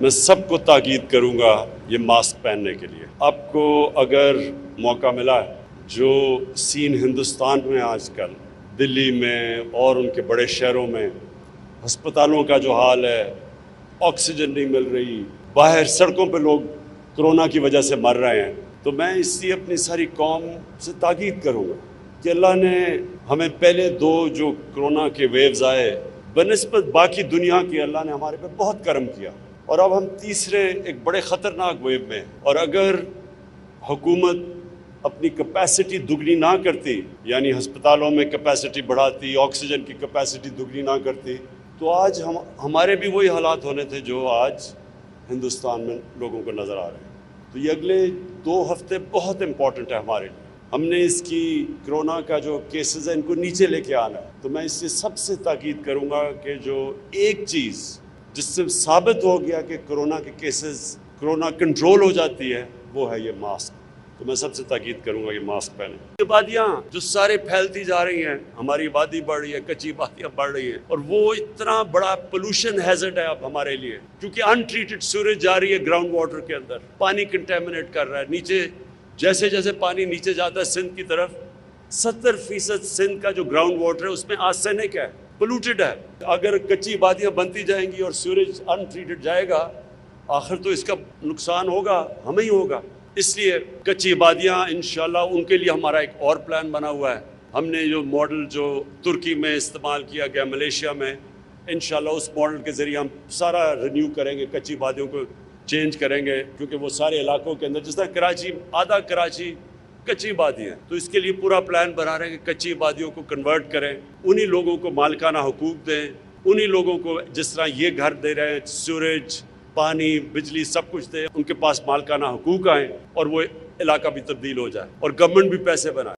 میں سب کو تاکید کروں گا یہ ماسک پہننے کے لیے. آپ کو اگر موقع ملا ہے، جو سین ہندوستان میں آج کل دلی میں اور ان کے بڑے شہروں میں ہسپتالوں کا جو حال ہے، آکسیجن نہیں مل رہی، باہر سڑکوں پہ لوگ کرونا کی وجہ سے مر رہے ہیں، تو میں اس لیے اپنی ساری قوم سے تاکید کروں گا کہ اللہ نے ہمیں پہلے دو جو کرونا کے ویوز آئے بنسبت باقی دنیا کی، اللہ نے ہمارے پہ بہت کرم کیا، اور اب ہم تیسرے ایک بڑے خطرناک ویو میں، اور اگر حکومت اپنی کیپیسٹی دگنی نہ کرتی، یعنی ہسپتالوں میں کیپیسٹی بڑھاتی، آکسیجن کی کیپیسٹی دگنی نہ کرتی، تو آج ہمارے بھی وہی حالات ہونے تھے جو آج ہندوستان میں لوگوں کو نظر آ رہے ہیں. تو یہ اگلے 2 ہفتے بہت امپورٹنٹ ہے ہمارے لیے. ہم نے اس کی کرونا کا جو کیسز ہیں ان کو نیچے لے کے آنا ہے. تو میں اس سے سب سے تاکید کروں گا کہ جو ایک چیز جس سے ثابت ہو گیا کہ کرونا کے کیسز، کرونا کنٹرول ہو جاتی ہے، وہ ہے یہ ماسک. تو میں سب سے تاکید کروں گا یہ ماسک پہنیں. آبادیاں جو سارے پھیلتی جا رہی ہیں، ہماری آبادی بڑھ رہی ہے، کچی آبادیاں بڑھ رہی ہیں، اور وہ اتنا بڑا پولوشن ہیزرڈ ہے اب ہمارے لیے، کیونکہ ان ٹریٹڈ سیوریج جا رہی ہے گراؤنڈ واٹر کے اندر، پانی کنٹامنیٹ کر رہا ہے. نیچے جیسے جیسے پانی نیچے جاتا ہے سندھ کی طرف، 70% سندھ کا جو گراؤنڈ واٹر ہے اس میں آرسینک ہے، پولوٹڈ ہے. اگر کچی آبادیاں بنتی جائیں گی اور سیوریج ان ٹریٹڈ جائے گا، آخر تو اس کا نقصان ہوگا، ہمیں ہی ہوگا. اس لیے کچی آبادیاں انشاءاللہ ان کے لیے ہمارا ایک اور پلان بنا ہوا ہے. ہم نے جو ماڈل جو ترکی میں استعمال کیا گیا، ملیشیا میں، انشاءاللہ اس ماڈل کے ذریعے ہم سارا رینیو کریں گے، کچی آبادیوں کو چینج کریں گے، کیونکہ وہ سارے علاقوں کے اندر، جس طرح کراچی، آدھا کراچی کچی آبادی ہے، تو اس کے لیے پورا پلان بنا رہے ہیں کہ کچی آبادیوں کو کنورٹ کریں، انہی لوگوں کو مالکانہ حقوق دیں، انہی لوگوں کو جس طرح یہ گھر دے رہے ہیں، سیوریج، پانی، بجلی، سب کچھ دے، ان کے پاس مالکانہ حقوق آئیں اور وہ علاقہ بھی تبدیل ہو جائے اور گورنمنٹ بھی پیسے بنائے.